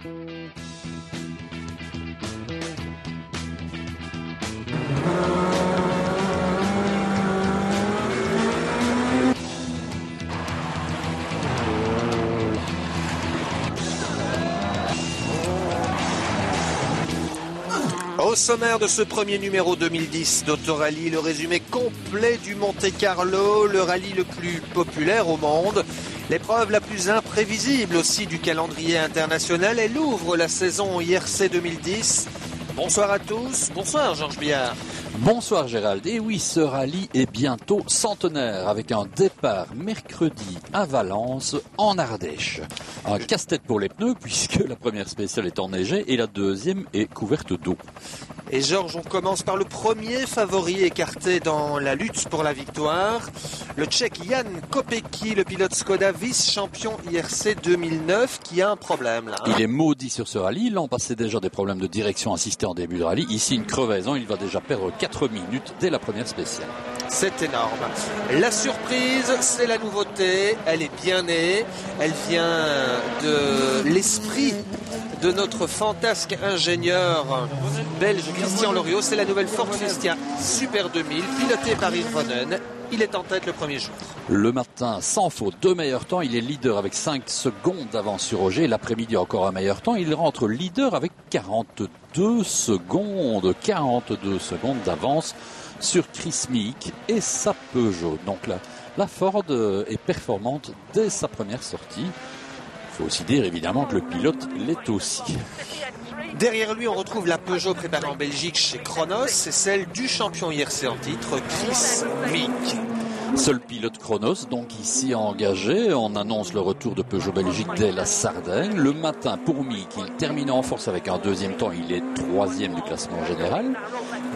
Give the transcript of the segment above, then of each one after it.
Au sommaire de ce premier numéro 2010 d'Autorally, le résumé complet du Monte-Carlo, le rallye le plus populaire au monde, l'épreuve la plus imprévisible aussi du calendrier international. Elle ouvre la saison IRC 2010. Bonsoir à tous, bonsoir Georges Biard. Bonsoir Gérald, et oui, ce rallye est bientôt centenaire avec un départ mercredi à Valence en Ardèche. Un casse-tête pour les pneus puisque la première spéciale est enneigée et la deuxième est couverte d'eau. Et Georges, on commence par le premier favori écarté dans la lutte pour la victoire. Le Tchèque Jan Kopecký, le pilote Skoda, vice-champion IRC 2009, qui a un problème là. Il est maudit sur ce rallye. L'an passé déjà des problèmes de direction assistée en début de rallye. Ici une crevaison, il va déjà perdre 4 minutes dès la première spéciale. C'est énorme. La surprise, c'est la nouveauté. Elle est bien née. Elle vient de l'esprit de notre fantasque ingénieur belge Christian Loriot. C'est la nouvelle Ford Fiesta Super 2000, pilotée par Hirvonen. Il est en tête le premier jour. Le matin, sans faute, 2 meilleurs temps. Il est leader avec 5 secondes d'avance sur Ogier. L'après-midi, encore un meilleur temps. Il rentre leader avec 42 secondes. 42 secondes d'avance sur Chris Meek et sa Peugeot. Donc la Ford est performante dès sa première sortie. Il faut aussi dire évidemment que le pilote l'est aussi. Derrière lui, on retrouve la Peugeot préparée en Belgique chez Kronos. C'est celle du champion IRC en titre, Chris Meek. Seul pilote Kronos, donc ici engagé. On annonce le retour de Peugeot Belgique dès la Sardaigne. Le matin, pour Meek, il termine en force avec un deuxième temps. Il est 3e du classement général.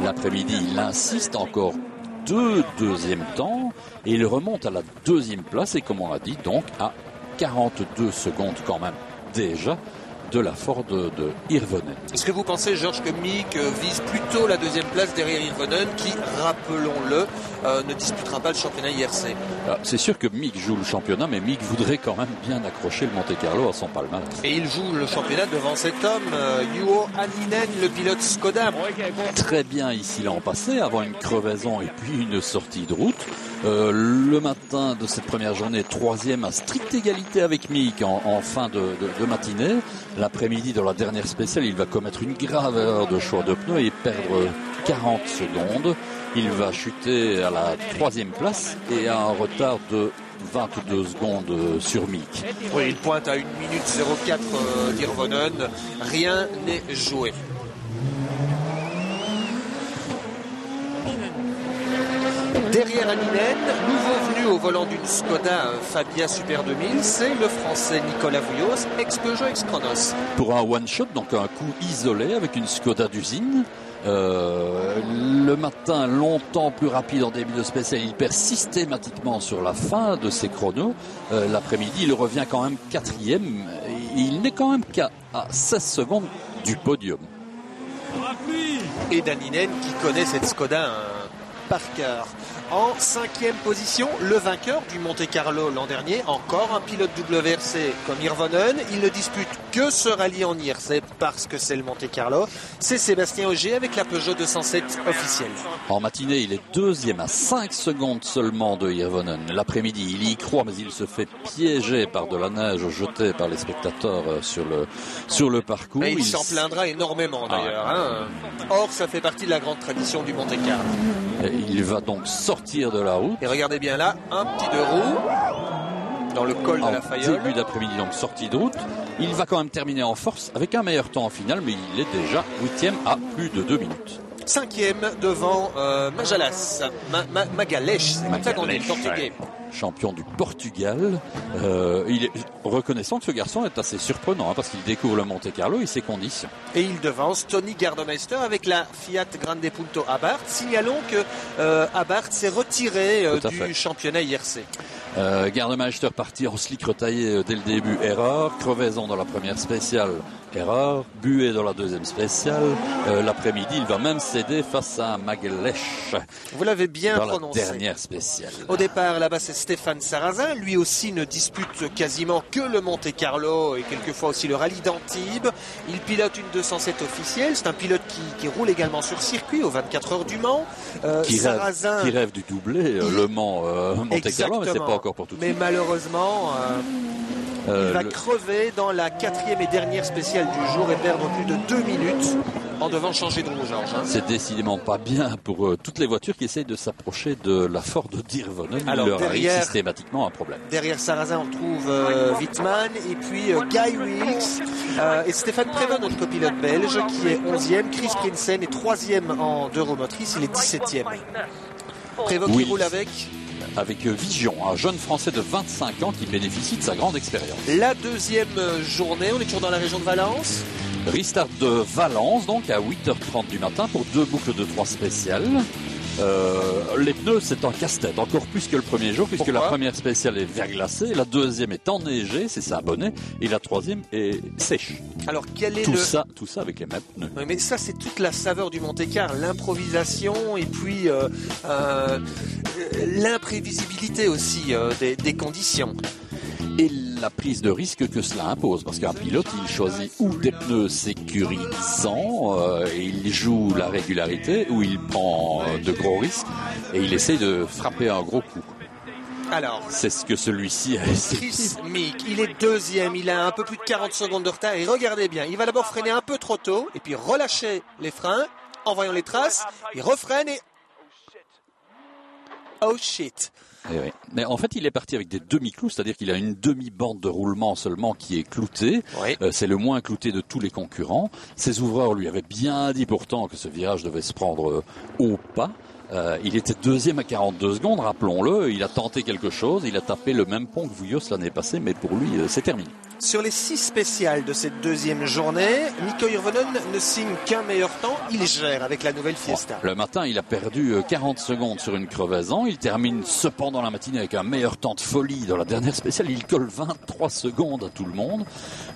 L'après-midi, il insiste encore 2 deuxièmes temps. Et il remonte à la 2e place. Et comme on l'a dit, donc à 42 secondes quand même déjà de la Ford de Hirvonen. Est-ce que vous pensez, Georges, que Meek vise plutôt la 2e place derrière Hirvonen, qui, rappelons-le, ne disputera pas le championnat IRC? C'est sûr que Meek joue le championnat, mais Meek voudrait quand même bien accrocher le Monte-Carlo à son palmarès. Et il joue le championnat devant cet homme, Juho Hänninen, le pilote Skoda. Très bien ici l'an passé, avant une crevaison et puis une sortie de route. Le matin de cette première journée, 3e à stricte égalité avec Meek en fin de matinée. L'après-midi, dans la dernière spéciale, il va commettre une grave erreur de choix de pneus et perdre 40 secondes. Il va chuter à la 3e place et à un retard de 22 secondes sur Meek. Oui, il pointe à 1 minute 04 d'Hirvonen. Rien n'est joué. Derrière Hänninen, nouveau venu au volant d'une Skoda Fabia Super 2000, c'est le Français Nicolas Vouillos, ex-Peugeot, ex-Kronos. Pour un one-shot, donc un coup isolé avec une Skoda d'usine. Le matin, longtemps plus rapide en début de spécial, il perd systématiquement sur la fin de ses chronos. L'après-midi, il revient quand même 4e. Il n'est quand même qu'à 16 secondes du podium. Et Hänninen qui connaît cette Skoda par cœur. En 5e position, le vainqueur du Monte-Carlo l'an dernier, encore un pilote WRC comme Hirvonen. Il ne dispute que ce rallye en IRC parce que c'est le Monte-Carlo. C'est Sébastien Ogier avec la Peugeot 207 officielle. En matinée, il est 2e à 5 secondes seulement de Hirvonen. L'après-midi, il y croit, mais il se fait piéger par de la neige jetée par les spectateurs sur le parcours. Et il s'en plaindra énormément d'ailleurs. Or, ça fait partie de la grande tradition du Monte-Carlo. Il va donc sortir de la route. Et regardez bien là, un petit deux roues dans le col de la Fayolle. Début d'après-midi, donc sortie de route. Il va quand même terminer en force avec un meilleur temps en finale, mais il est déjà 8e à plus de 2 minutes. 5e devant Magalhães, Magalhães, c'est comme ça qu'on dit, le portugais. Champion du Portugal. Il est reconnaissant que ce garçon est assez surprenant parce qu'il découvre le Monte-Carlo et ses conditions. Et il devance Tony Gardemeister avec la Fiat Grande Punto Abarth. Signalons que Abarth s'est retiré du championnat IRC. Gardemeister parti en slick retaillé dès le début. Erreur, crevaison dans la première spéciale erreur. Buet dans la deuxième spéciale. L'après-midi, il va même céder face à Magalhães. Vous l'avez bien dans prononcé. La dernière spéciale. Au départ, là-bas, c'est Stéphane Sarrazin. Lui aussi ne dispute quasiment que le Monte-Carlo et quelquefois aussi le rallye d'Antibes. Il pilote une 207 officielle. C'est un pilote qui roule également sur circuit aux 24 heures du Mans. Qui rêve du doublé, le Mans Monte-Carlo, mais c'est pas encore pour tout de suite. Mais malheureusement, il va crever dans la 4e et dernière spéciale du jour et perdre plus de 2 minutes en devant changer de roue, Georges. C'est décidément pas bien pour toutes les voitures qui essayent de s'approcher de la Ford Dirvonen. Il leur arrive systématiquement un problème. Derrière Sarrazin, on retrouve Wittmann et puis Guy Wilkes et Stéphane Prévost, notre copilote belge, qui est 11e. Chris Prinsen est 3e en Euromotrice, il est 17e. Prévost qui roule avec Vigion, un jeune Français de 25 ans qui bénéficie de sa grande expérience. La deuxième journée, on est toujours dans la région de Valence. Restart de Valence, donc à 8h30 du matin pour 2 boucles de 3 spéciales. Les pneus, c'est un casse-tête, encore plus que le premier jour, puisque la première spéciale est verglacée, la deuxième est enneigée, c'est ça abonné, et la troisième est sèche. Alors, quel est tout ça avec les mêmes pneus. Oui, mais ça, c'est toute la saveur du Monte-Carlo, l'improvisation et puis l'imprévisibilité aussi des conditions. Et la prise de risque que cela impose, parce qu'un pilote, il choisit ou des pneus sécurisants, et il joue la régularité, ou il prend de gros risques, et il essaie de frapper un gros coup. Alors, c'est ce que celui-ci a essayé. Chris Meek, il est deuxième, il a un peu plus de 40 secondes de retard, et regardez bien, il va d'abord freiner un peu trop tôt, et puis relâcher les freins, en voyant les traces, il refreine et... Oh shit! Oui. Mais en fait, il est parti avec des demi-clous, c'est-à-dire qu'il a une demi-bande de roulement seulement qui est cloutée. Oui. C'est le moins clouté de tous les concurrents. Ses ouvreurs lui avaient bien dit pourtant que ce virage devait se prendre au pas. Il était deuxième à 42 secondes, rappelons-le. Il a tenté quelque chose, il a tapé le même pont que Vouillos l'année passée, mais pour lui, c'est terminé. Sur les 6 spéciales de cette deuxième journée, Mikko Hirvonen ne signe qu'un meilleur temps. Il gère avec la nouvelle Fiesta. Le matin, il a perdu 40 secondes sur une crevaison. Il termine cependant la matinée avec un meilleur temps de folie. Dans la dernière spéciale, il colle 23 secondes à tout le monde.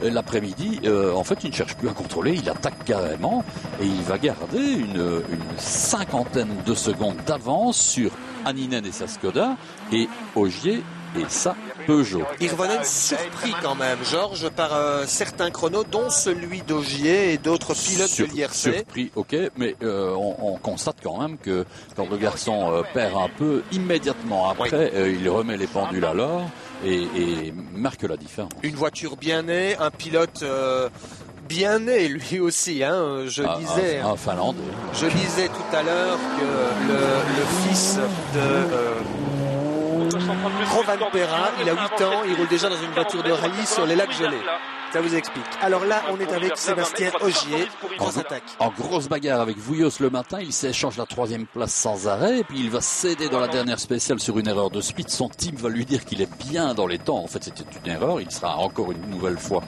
L'après-midi, en fait, il ne cherche plus à contrôler. Il attaque carrément et il va garder une cinquantaine de secondes d'avance sur Hänninen et sa Skoda et Ogier et sa Peugeot. Hirvonen surpris quand même, Georges, par certains chronos, dont celui d'Ogier et d'autres pilotes de l'IRC. Surpris, ok, mais on constate quand même que quand le garçon perd un peu, immédiatement après, il remet les pendules à l'heure et marque la différence. Une voiture bien née, un pilote... bien né lui aussi, hein. Un Finlandais. Je lisais tout à l'heure que le fils de Rovanperä, il a 8 ans, il roule déjà dans une voiture de rallye sur les lacs gelés. Ça vous explique. Alors là, on est avec Sébastien Ogier en attaque. En grosse bagarre avec Vouillos le matin, il s'échange la 3e place sans arrêt, et puis il va céder dans la dernière spéciale sur une erreur de speed. Son team va lui dire qu'il est bien dans les temps. En fait, c'était une erreur. Il sera encore une nouvelle fois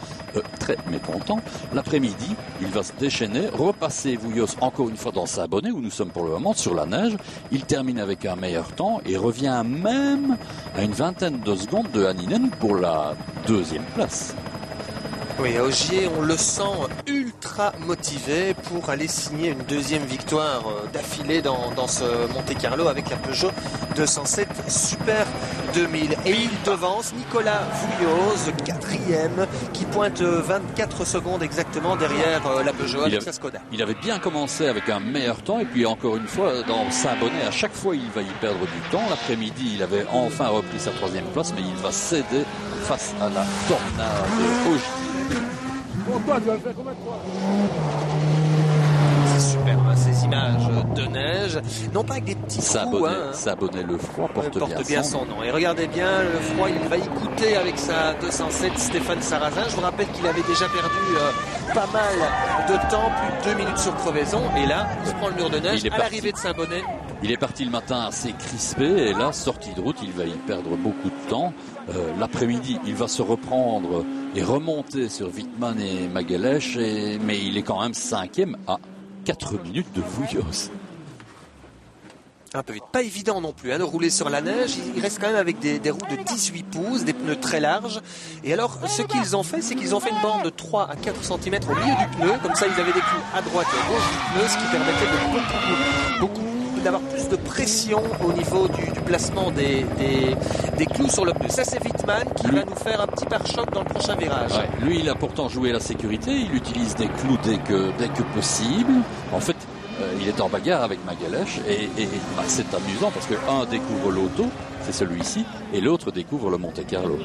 très mécontent. L'après-midi, il va se déchaîner, repasser Vouillos encore une fois dans Saint-Bonnet, où nous sommes pour le moment, sur la neige. Il termine avec un meilleur temps et revient même à une vingtaine de secondes de Hänninen pour la 2e place. Oui, Ogier, on le sent ultra motivé pour aller signer une deuxième victoire d'affilée dans ce Monte-Carlo avec la Peugeot 207 Super 2000. Et il devance Nicolas Vouillos, 4e, qui pointe 24 secondes exactement derrière la Peugeot avec sa Skoda. Il avait bien commencé avec un meilleur temps et puis encore une fois, dans Saint-Bonnet, à chaque fois il va y perdre du temps. L'après-midi, il avait enfin repris sa 3e place, mais il va céder face à la tornade Ogier. C'est super, hein, ces images de neige, non pas avec des petits trous. Saint-Bonnet le froid porte bien son nom. Et regardez bien, le froid, il va y goûter avec sa 207 Stéphane Sarrazin. Je vous rappelle qu'il avait déjà perdu pas mal de temps, plus de 2 minutes sur crevaison. Et là, il se prend le mur de neige à l'arrivée de Saint-Bonnet. Il est parti le matin assez crispé et là, sortie de route, il va y perdre beaucoup de temps. L'après-midi, il va se reprendre et remonter sur Wittmann et Magalhães, mais il est quand même 5e à 4 minutes de Vouillos. Un peu vite. Pas évident non plus de rouler sur la neige. Il reste quand même avec des roues de 18 pouces, des pneus très larges. Et alors, ce qu'ils ont fait, c'est qu'ils ont fait une bande de 3 à 4 cm au milieu du pneu. Comme ça, ils avaient des clous à droite et à gauche du pneu, ce qui permettait d'avoir plus de pression au niveau du placement des clous sur le pneu. Ça, c'est Wittmann qui va nous faire un petit pare-choc dans le prochain virage. Ouais, lui, il a pourtant joué la sécurité. Il utilise des clous dès que possible. En fait, il est en bagarre avec Magalhães et c'est amusant parce que un découvre l'auto, c'est celui-ci, et l'autre découvre le Monte Carlo.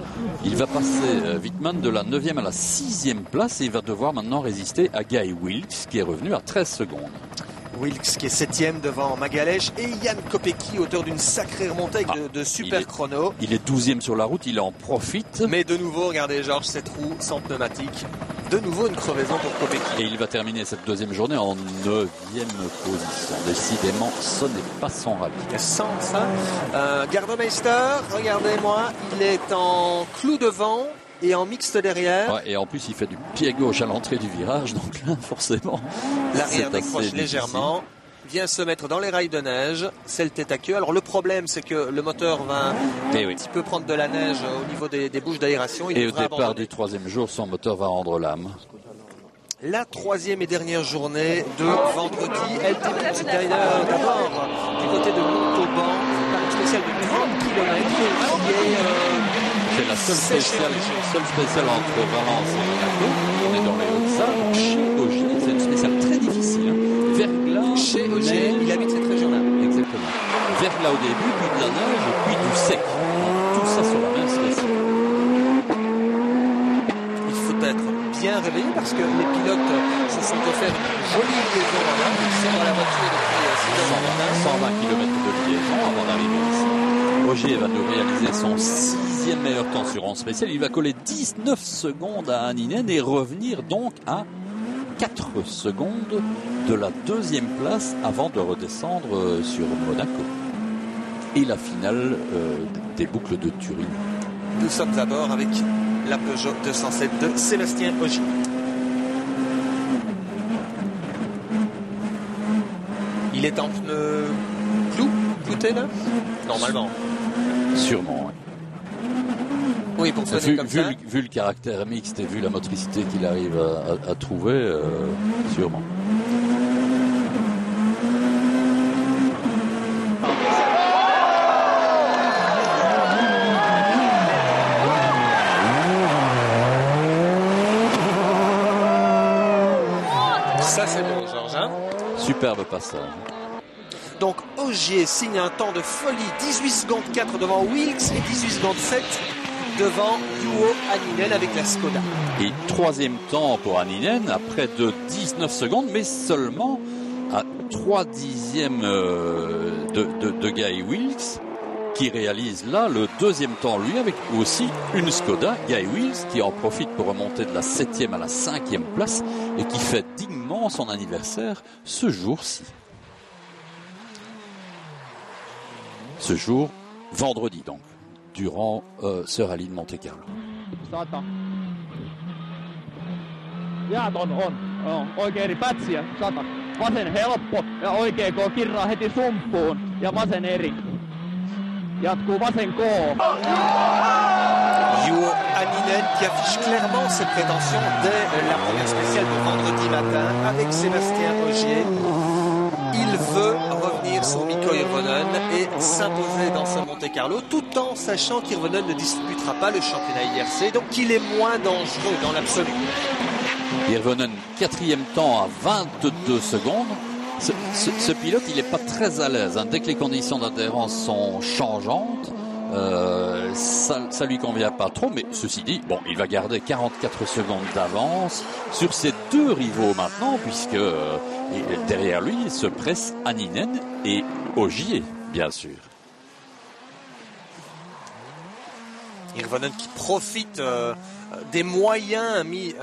Il va passer Wittmann de la 9e à la 6e place et il va devoir maintenant résister à Guy Wilkes qui est revenu à 13 secondes. Wilkes qui est 7e devant Magalhães et Jan Kopecky, auteur d'une sacrée remontée avec de super chrono. Il est 12e sur la route, il en profite. Mais de nouveau, regardez Georges, cette roue sans pneumatique. De nouveau une crevaison pour Kopecky. Et il va terminer cette deuxième journée en 9e position. Décidément, ce n'est pas son rallye. Sans ça, Gardemeister, regardez-moi, il est en clou devant et en mixte derrière. Ouais, et en plus, il fait du pied gauche à l'entrée du virage, donc là, forcément, l'arrière décroche légèrement. Vient se mettre dans les rails de neige, c'est le tête à queue. Alors le problème, c'est que le moteur va un petit peu prendre de la neige au niveau des bouches d'aération. Et au départ du troisième jour, son moteur va rendre l'âme. La troisième et dernière journée de vendredi, elle débute d'ailleurs d'abord du côté de Montauban, par une spéciale de 30 km qui est... c'est la seule spéciale entre Valence et Monaco. On est dans les Hauts-de-Sarre. Chez Ogier, c'est une spéciale très difficile. Verglas, chez Ogier, il habite cette région-là. Exactement. Verglas au début, puis de la neige, et puis du sec. Tout ça sur la même spéciale. Il faut être bien réveillé parce que les pilotes se sont offerts une jolie liaison là. Ils sont dans la voiture depuis 120 km de liaison avant d'arriver ici. Ogier va nous réaliser son 6e meilleur temps sur 11 spécial. Il va coller 19 secondes à Hänninen et revenir donc à 4 secondes de la 2e place avant de redescendre sur Monaco. Et la finale des boucles de Turin. Nous sommes à bord avec la Peugeot 207 de Sébastien Ogier. Il est en pneu clouté là ? Normalement. Sûrement, oui. Oui, pour faire comme ça. Vu le caractère mixte et vu la motricité qu'il arrive à trouver, sûrement. Ça c'est bon, Georges. Hein ? Superbe passage. Donc Ogier signe un temps de folie, 18 secondes 4 devant Wilkes et 18 secondes 7 devant Juho Hänninen avec la Skoda. Et 3e temps pour Hänninen à près de 19 secondes, mais seulement à 3 dixièmes de Guy Wilkes, qui réalise là le 2e temps, lui, avec aussi une Skoda. Guy Wilkes qui en profite pour remonter de la 7e à la 5e place et qui fait dignement son anniversaire ce jour-ci. Ce jour, vendredi donc, durant ce rallye de Monte Carlo. Jäät on oikein pätsiä, 100. Vasen helppo ja oikein K kirraa heti sumppuun ja vasen eri. Jatkuu vasen K. Juho Hänninen qui affiche clairement ses prétentions dès la première spéciale de vendredi matin avec Sébastien Ogier. Il veut revenir sur Mikko Hirvonen et s'imposer dans ce Monte Carlo tout en sachant qu'Hirvonen ne disputera pas le championnat IRC, donc il est moins dangereux dans l'absolu. Hirvonen, 4e temps à 22 secondes. Ce pilote, il n'est pas très à l'aise. Dès que les conditions d'adhérence sont changeantes, ça lui convient pas trop. Mais ceci dit, bon, il va garder 44 secondes d'avance sur ses deux rivaux maintenant, puisque derrière lui se pressent Hänninen et Ogier, bien sûr. Hirvonen qui profite des moyens mis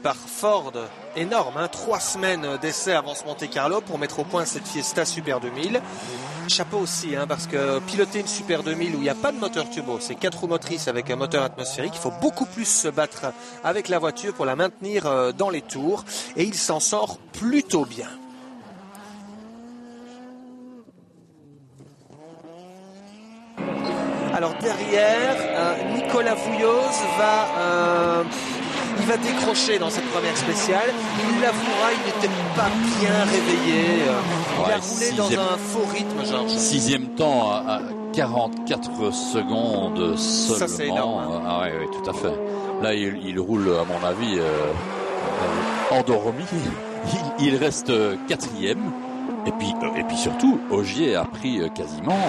par Ford, énorme, 3 semaines d'essai avant ce Monte Carlo pour mettre au point cette Fiesta Super 2000. Chapeau aussi, parce que piloter une Super 2000 où il n'y a pas de moteur turbo, c'est 4 roues motrices avec un moteur atmosphérique, il faut beaucoup plus se battre avec la voiture pour la maintenir dans les tours, et il s'en sort plutôt bien. Alors derrière, Nicolas Vouilloz il va décrocher dans cette première spéciale. Il l'avouera, il n'était pas bien réveillé. Il a roulé dans un faux rythme, Georges. 6e temps à 44 secondes seulement. Ça, c'est énorme. Ah oui, tout à fait. Là, il roule, à mon avis, endormi. Il reste 4e. Et puis surtout, Ogier a pris quasiment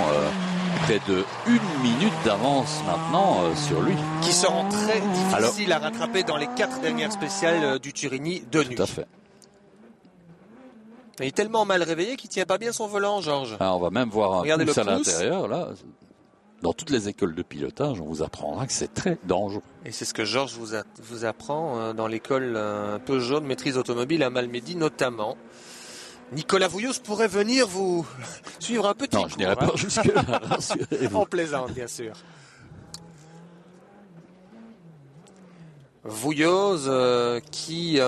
près de 1 minute d'avance maintenant sur lui. Qui seront très difficiles à rattraper dans les 4 dernières spéciales du Turini de nuit. Tout à fait. Il est tellement mal réveillé qu'il tient pas bien son volant, Georges. Ah, on va même voir un pouce à l'intérieur. Là, dans toutes les écoles de pilotage, on vous apprendra que c'est très dangereux. Et c'est ce que Georges vous apprend dans l'école Peugeot de maîtrise automobile à Malmedy notamment. Nicolas Vouilloz pourrait venir vous suivre un petit cours. Non, je n'irai pas jusque-là, rassurez-vous. On plaisante, bien sûr. Vouilloz qui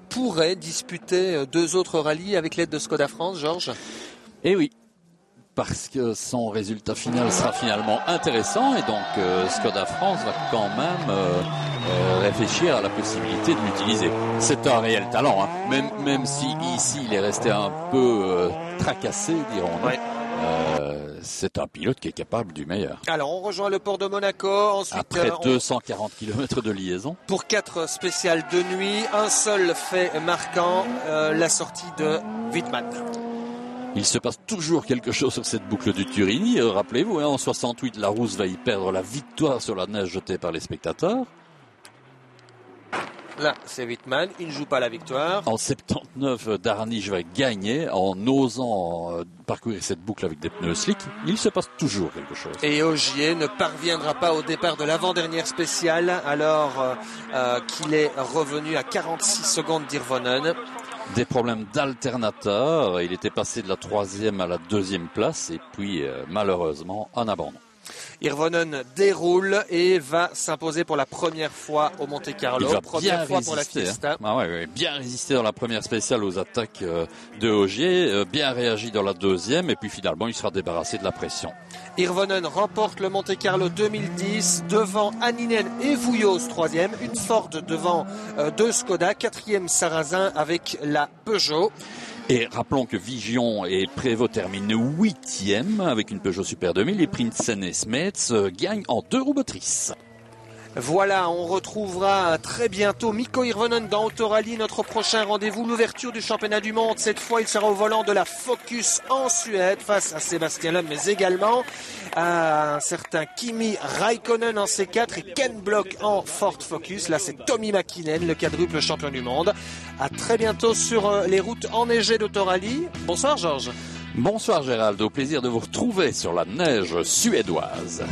pourrait disputer 2 autres rallyes avec l'aide de Skoda France, Georges. Eh oui, parce que son résultat final sera finalement intéressant et donc Skoda France va quand même réfléchir à la possibilité de l'utiliser. C'est un réel talent, hein. Même si ici il est resté un peu tracassé, dirons-nous. Ouais. C'est un pilote qui est capable du meilleur. Alors on rejoint le port de Monaco. Ensuite, après 240 km de liaison. Pour 4 spéciales de nuit, un seul fait marquant, la sortie de Wittmann. Il se passe toujours quelque chose sur cette boucle du Turini. Rappelez-vous, en 68, Larousse va y perdre la victoire sur la neige jetée par les spectateurs. Là, c'est Wittmann, il ne joue pas la victoire. En 79, Darniche va gagner en osant parcourir cette boucle avec des pneus slick. Il se passe toujours quelque chose. Et Ogier ne parviendra pas au départ de l'avant-dernière spéciale alors qu'il est revenu à 46 secondes d'Irvonen. Des problèmes d'alternateur. Il était passé de la 3e à la 2e place et puis malheureusement en abandon. Irvonen déroule et va s'imposer pour la première fois au Monte-Carlo. Il va première fois résister, pour la Fiesta. Ah ouais, bien résister dans la première spéciale aux attaques de Ogier, bien réagi dans la 2e et puis finalement il sera débarrassé de la pression. Irvonen remporte le Monte-Carlo 2010 devant Anninen et Vouilloz 3e, une Ford devant 2 Skoda, 4e Sarrazin avec la Peugeot. Et rappelons que Vigion et Prévost terminent 8e avec une Peugeot Super 2000 et Prinsen et Smets gagnent en 2 roues motrices. Voilà, on retrouvera très bientôt Mikko Hirvonen dans Autorally. Notre prochain rendez-vous, l'ouverture du championnat du monde. Cette fois, il sera au volant de la Focus en Suède face à Sébastien Loeb, mais également à un certain Kimi Raikkonen en C4 et Ken Block en Ford Focus. Là, c'est Tommy Mäkinen, le quadruple champion du monde. À très bientôt sur les routes enneigées d'Autorally. Bonsoir Georges. Bonsoir Gérald, au plaisir de vous retrouver sur la neige suédoise.